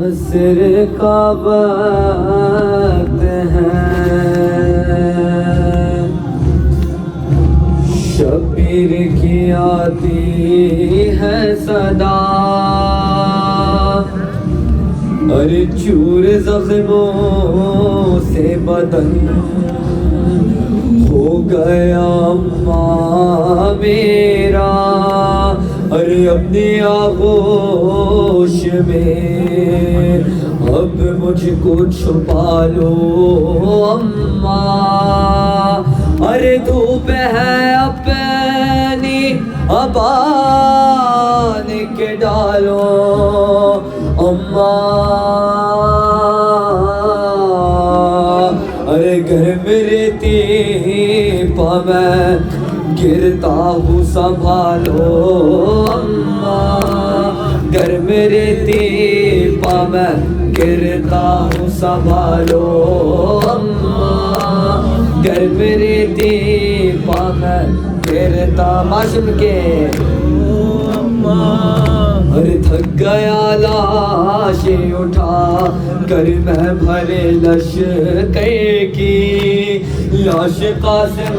عصر کا وقت ہے، شبیر کی آتی ہے صدا، ارے چور زخموں سے بدن ہو گیا ماں میرا، ارے اپنی آغوش میں اب مجھ کو چھپا لو اماں، ارے دھوپ ہے اپنی ابان کے ڈالو اماں، ارے گھر میں رہتی پا میں گرتا ہوں سنبھالو اماں، گھر میں رہتی پا میں گرتا ہوں سنبھالو اماں، گھر میں رہتی پا میں گرتا معشوق کے ارے تھک گیا لاشیں اٹھا کر میں بھرے لشکر کی، لاش قاسم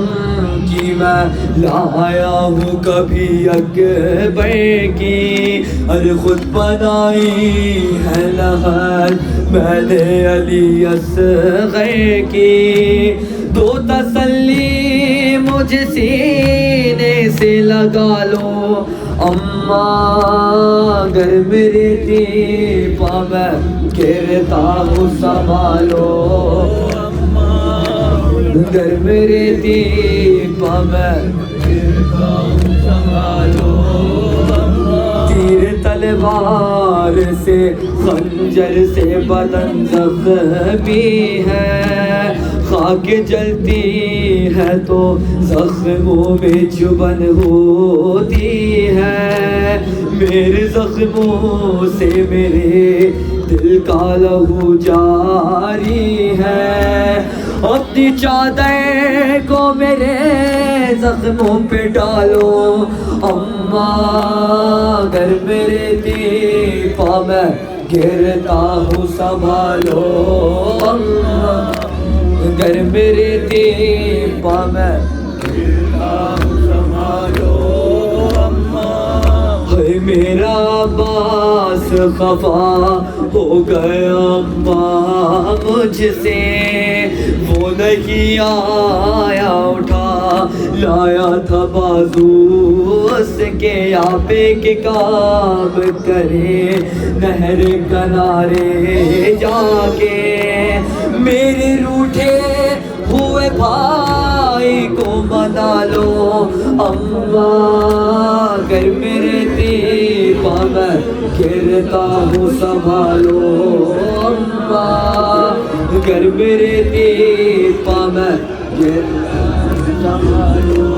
کی میں لایا ہوں کبھی اکبر کی، ارے خود بنائی ہے لہر میں نے علی اصغر کی، دو تسلی مجھ سینے سے لگا لو اماں، گھر میں رہتی پا میں گرتا ہوں سنبھالو اماں، گھر میں رہتی پا میں گرتا ہوں سنبھالو اماں، تیر تلوار سے خنجر سے بدن زخمی ہے، خاک جلتی ہے تو زخموں میں چبھن ہوتی ہے، میرے زخموں سے میرے دل کا لہو جاری ہے، اپنی چادر کو میرے زخموں پہ ڈالو اماں، گھر میں رہتی پا میں گرتا ہوں سنبھالو اماں، گھر میں رہتی پا میں گرتا ہوں سنبھالو اماں، ہے میرا عباس خفا ہو گیا اماں مجھ سے، وہ نہیں آیا اٹھا لایا تھا بازو اس کے، آپے کے کام کرے نہر کنارے جا کے، میرے روٹھے ہوئے بھائی کو منا لو اماں، گھر میں رہتی پا میں گرتا ہوں سنبھالو اماں، گھر میں رہتی پا میں گرتا ہوں سنبھالو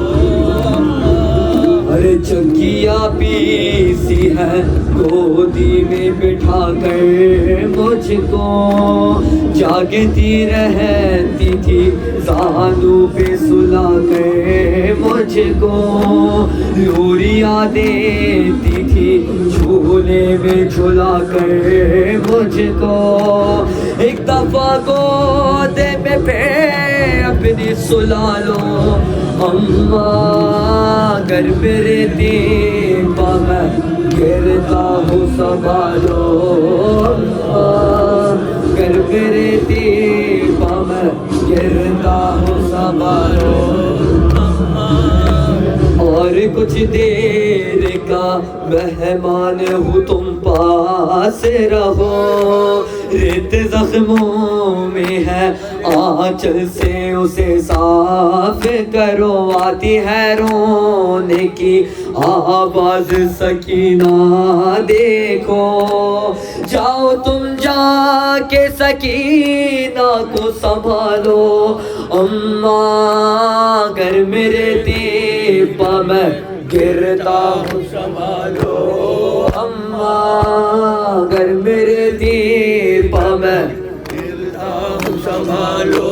اماں، ارے چکیا پیسی ہے گودی میں بٹھا کر مجھ کو، جاگتی رہتی تھی زانو پہ سلا کر مجھ کو، لوریاں دیتی تھی جھولے میں جھلا کر مجھ کو، ایک دفعہ گود میں پھر اپنی سلا لو اماں، گھر میں رہتی پا میں گرتا ہوں سنبھالو اماں، گھر میں رہتی پا میں گرتا ہوں سنبھالو اماں، اور کچھ دیر کا مہمان ہوں تم پاس رہو، ریت زخموں میں ہے آنچل سے اسے صاف کرو، آتی ہے رونے کی آواز سکینہ دیکھو، جاؤ تم جا کے سکینہ کو سنبھالو اماں، گھر میں رہتی پا میں گرتا ہوں سنبھالو اماں، گھر میں رہتی پا میں گرتا ہوں سنبھالو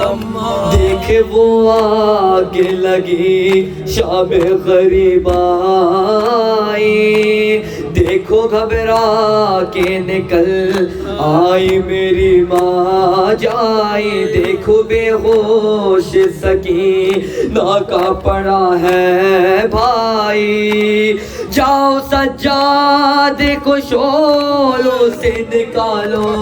اماں، دیکھ وہ آگے لگی شام غریب آئی، دیکھ دیکھو گھبرا کے نکل آئی میری ماں جائی، دیکھو بے ہوش سکینہ کا پڑا ہے بھائی، جاؤ سجادے کو شولوں سے نکالو،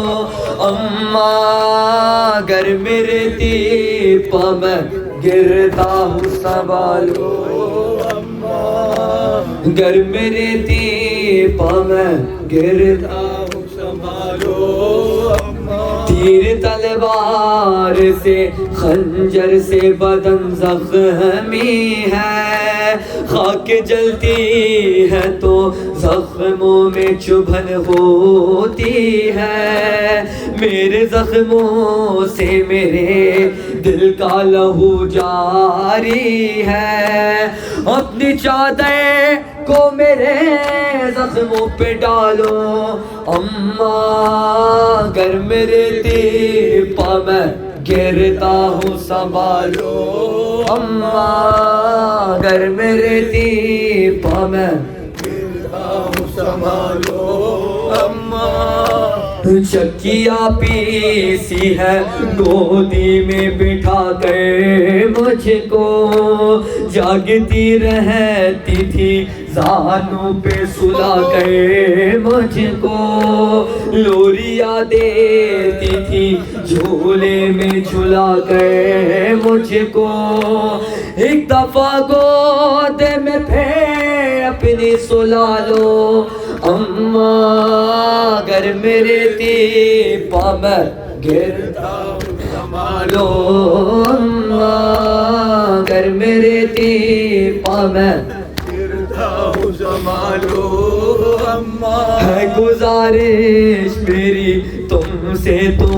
اماں گر میرے تیر پا میں گرتا ہوں سنبھالو، گر میرے تیر پا میں گرتا ہوں سنبھالو، تیر تلوار سے خنجر سے بدن زخمی ہے، خاک جلتی ہے تو زخموں میں چبھن ہوتی ہے، میرے زخموں سے میرے دل کا لہو جاری ہے، اپنی چادر کو میرے زخموں پہ ڈالو، اماں گر میرے تیر پا میں گرتا ہوں سنبھالو، اماں گر میرے تیر پا میں گرتا ہوں سنبھالو، اماں چکیا پیسی ہے گودی میں بٹھا کر مجھ کو، جاگتی رہتی تھی زانوں پہ سلا کر مجھ کو، لوریاں دیتی تھی جھولے میں جھلا کر مجھ کو، ایک دفعہ گود میں پھر اپنی سلا لو، اماں گر میرے تیر پا میں گرتا ہوں سنبھالو، اماں گر میرے تیر پا میں گرتا ہوں سنبھالو، اماں ہے گزارش میری تم سے تو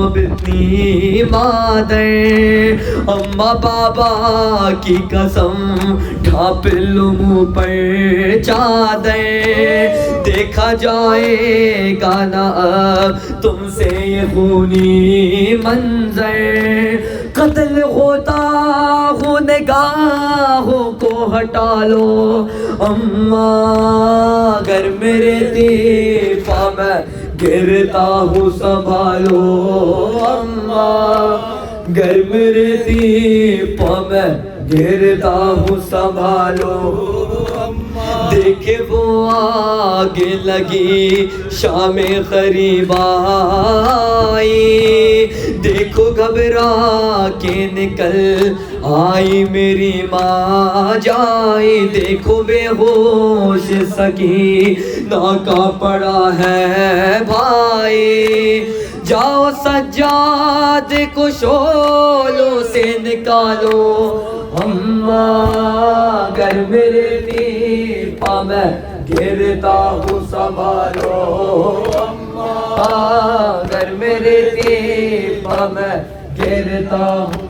اب اتنی مادر، اماں بابا کی قسم ڈھانپ لو منہ پر چادر، دیکھا جائے گا نہ اب تم سے یہ خونی منظر، قتل ہوتا ہوں نگاہوں کو ہٹا لو، اماں گر میرے تیر پا میں گرتا ہوں سنبھالو، اماں گر میرے تیر پا میں گرتا ہوں سنبھالو، دیکھے وہ آگ لگی شام قریب آئی، دیکھو گھبرا کے نکل آئی میری ماں جائی، دیکھو بے ہوش سکینہ کا پڑا ہے بھائی، جاؤ سجاد کو شولوں سے نکالو، اماں گر میرے تیر پا میں گرتا ہوں سنبھالو، اماں گر میرے تیر پا میں گرتا ہوں